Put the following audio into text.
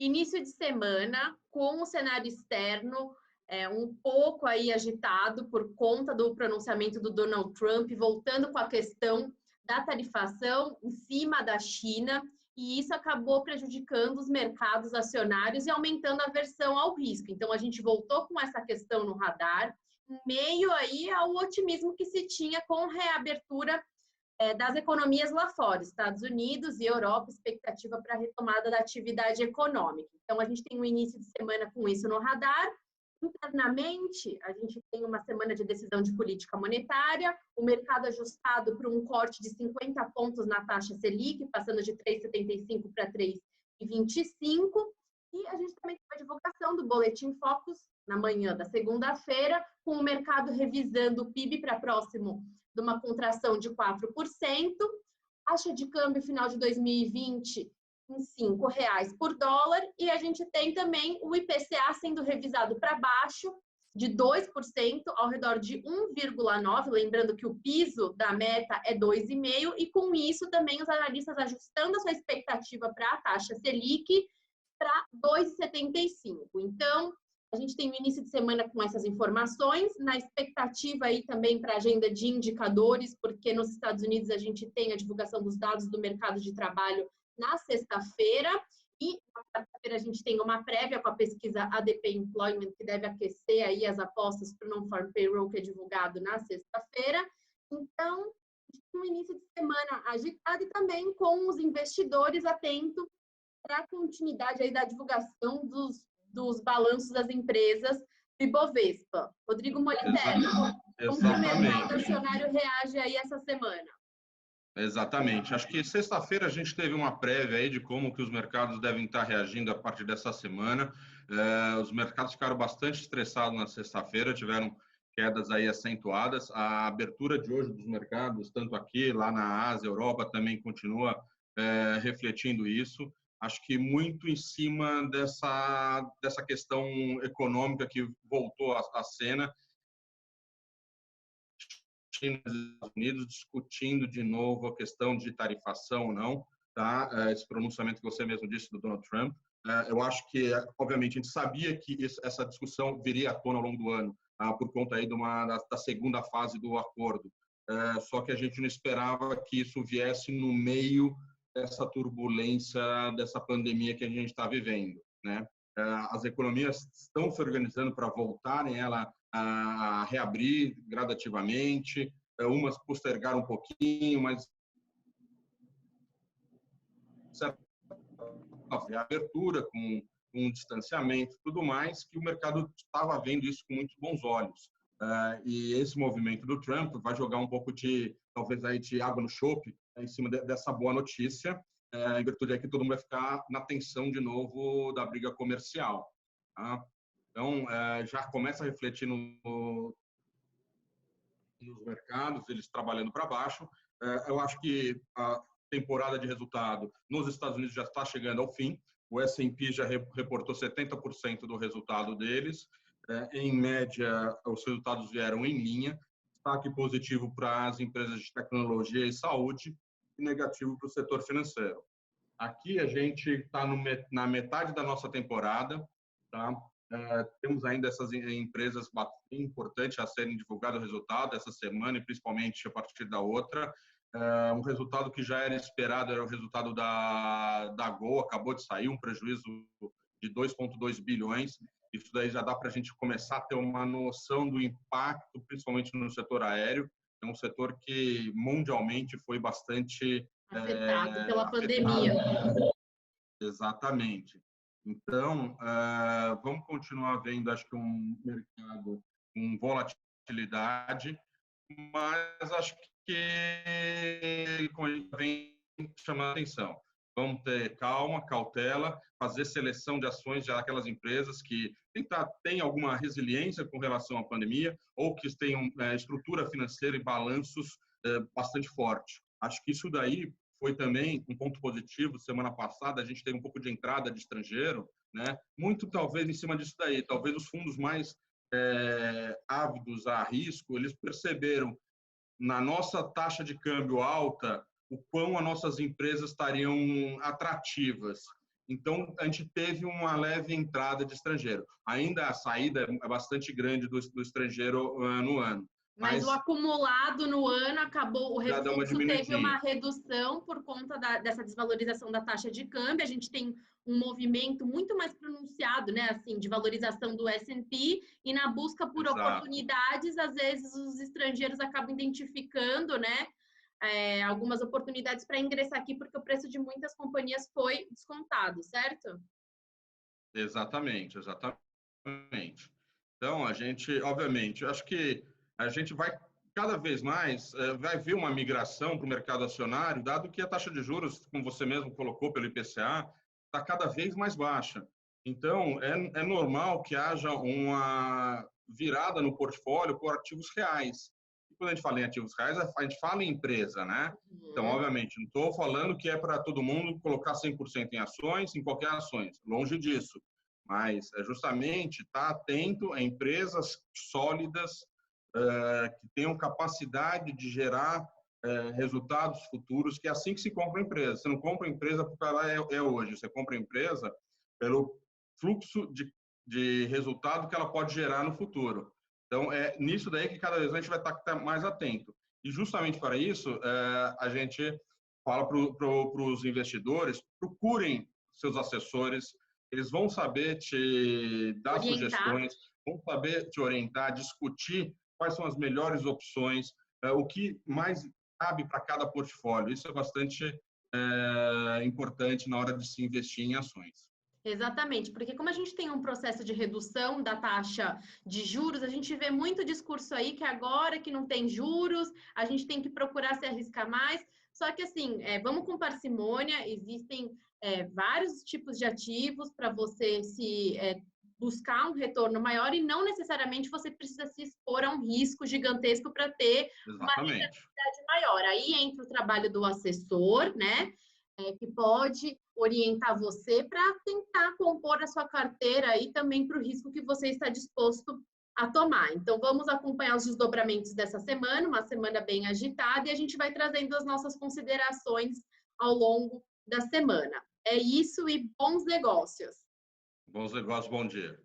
Início de semana, com o cenário externo um pouco aí agitado por conta do pronunciamento do Donald Trump, voltando com a questão da tarifação em cima da China, e isso acabou prejudicando os mercados acionários e aumentando a aversão ao risco. Então, a gente voltou com essa questão no radar, em meio aí ao otimismo que se tinha com reabertura das economias lá fora, Estados Unidos e Europa, expectativa para a retomada da atividade econômica. Então, a gente tem um início de semana com isso no radar. Internamente, a gente tem uma semana de decisão de política monetária, o mercado ajustado para um corte de 50 pontos na taxa Selic, passando de 3,75 para 3,25, e a gente também tem a divulgação do Boletim Focus na manhã da segunda-feira, com o mercado revisando o PIB para próximo de uma contração de 4%, taxa de câmbio final de 2020 em R$ 5 por dólar, e a gente tem também o IPCA sendo revisado para baixo, de 2%, ao redor de 1,9%, lembrando que o piso da meta é 2,5%, e com isso também os analistas ajustando a sua expectativa para a taxa Selic para 2,75%. Então, a gente tem o início de semana com essas informações, na expectativa aí também para a agenda de indicadores, porque nos Estados Unidos a gente tem a divulgação dos dados do mercado de trabalho na sexta-feira, e na quarta-feira a gente tem uma prévia com a pesquisa ADP Employment, que deve aquecer aí as apostas para o Non-Farm Payroll, que é divulgado na sexta-feira. Então, um início de semana agitado e também com os investidores atentos para a continuidade aí da divulgação dos balanços das empresas do Ibovespa. Rodrigo Moliterno, como que o mercado acionário reage aí essa semana? Exatamente. Acho que sexta-feira a gente teve uma prévia aí de como que os mercados devem estar reagindo a partir dessa semana. Os mercados ficaram bastante estressados na sexta-feira, tiveram quedas aí acentuadas. A abertura de hoje dos mercados, tanto aqui, lá na Ásia, Europa, também continua refletindo isso. Acho que muito em cima dessa questão econômica que voltou à cena. China e Estados Unidos discutindo de novo a questão de tarifação ou não, tá? Esse pronunciamento que você mesmo disse do Donald Trump. Eu acho que, obviamente, a gente sabia que essa discussão viria à tona ao longo do ano, por conta aí da segunda fase do acordo. Só que a gente não esperava que isso viesse no meio dessa turbulência, dessa pandemia que a gente está vivendo, né? As economias estão se organizando para voltarem a reabrir gradativamente, umas postergaram um pouquinho, mas a abertura com um distanciamento, tudo mais, que o mercado estava vendo isso com muitos bons olhos. E esse movimento do Trump vai jogar um pouco talvez aí de água no chope em cima dessa boa notícia, em virtude aí que todo mundo vai ficar na tensão de novo da briga comercial. Tá? Então, já começa a refletir nos mercados, eles trabalhando para baixo. Eu acho que a temporada de resultado nos Estados Unidos já está chegando ao fim. O S&P já reportou 70% do resultado deles. Em média, os resultados vieram em linha. Destaque positivo para as empresas de tecnologia e saúde e negativo para o setor financeiro. Aqui a gente está na metade da nossa temporada, tá? Temos ainda essas empresas bem importantes a serem divulgado o resultado essa semana e principalmente a partir da outra. Um resultado que já era esperado era o resultado da Gol, acabou de sair, um prejuízo de 2,2 bilhões. Isso daí já dá para a gente começar a ter uma noção do impacto, principalmente no setor aéreo. É um setor que mundialmente foi bastante afetado pela pandemia. Exatamente. Então, vamos continuar vendo, acho que um mercado com volatilidade, mas acho que como a gente vem chamando a atenção, vamos ter calma, cautela, fazer seleção de ações de aquelas empresas que têm alguma resiliência com relação à pandemia ou que tenham estrutura financeira e balanços bastante forte. Acho que isso daí foi também um ponto positivo. Semana passada a gente teve um pouco de entrada de estrangeiro, né? Muito talvez em cima disso daí. Talvez os fundos mais ávidos a risco, eles perceberam na nossa taxa de câmbio alta o quão as nossas empresas estariam atrativas. então a gente teve uma leve entrada de estrangeiro. Ainda a saída é bastante grande do estrangeiro no ano. Mas o acumulado no ano acabou, o refluxo teve uma redução por conta dessa desvalorização da taxa de câmbio. A gente tem um movimento muito mais pronunciado, né, assim, de valorização do S&P, e na busca por oportunidades, às vezes os estrangeiros acabam identificando, né, algumas oportunidades para ingressar aqui, porque o preço de muitas companhias foi descontado, certo? Exatamente. Então, a gente, obviamente, acho que a gente vai cada vez mais vai ver uma migração para o mercado acionário, dado que a taxa de juros, como você mesmo colocou pelo IPCA, está cada vez mais baixa. Então, é normal que haja uma virada no portfólio por ativos reais. E quando a gente fala em ativos reais, a gente fala em empresa, né? Então, obviamente, não estou falando que é para todo mundo colocar 100% em ações, em qualquer ações, longe disso. Mas é justamente estar atento a empresas sólidas, que tenham capacidade de gerar resultados futuros, que é assim que se compra empresa. Você não compra empresa porque ela é hoje, você compra empresa pelo fluxo de resultado que ela pode gerar no futuro. Então, é nisso daí que cada vez a gente vai estar mais atento. E justamente para isso, a gente fala para os investidores, procurem seus assessores, eles vão saber te dar sugestões, vão saber te orientar, discutir quais são as melhores opções, o que mais cabe para cada portfólio. Isso é bastante importante na hora de se investir em ações. Exatamente, porque como a gente tem um processo de redução da taxa de juros, a gente vê muito discurso aí que agora que não tem juros, a gente tem que procurar se arriscar mais. Só que assim, vamos com parcimônia, existem vários tipos de ativos para você se buscar um retorno maior, e não necessariamente você precisa se expor a um risco gigantesco para ter uma rentabilidade maior. Aí entra o trabalho do assessor, né? Que pode orientar você para tentar compor a sua carteira aí também para o risco que você está disposto a tomar. Então, vamos acompanhar os desdobramentos dessa semana, uma semana bem agitada, e a gente vai trazendo as nossas considerações ao longo da semana. É isso e bons negócios. Bons negócios, bom dia.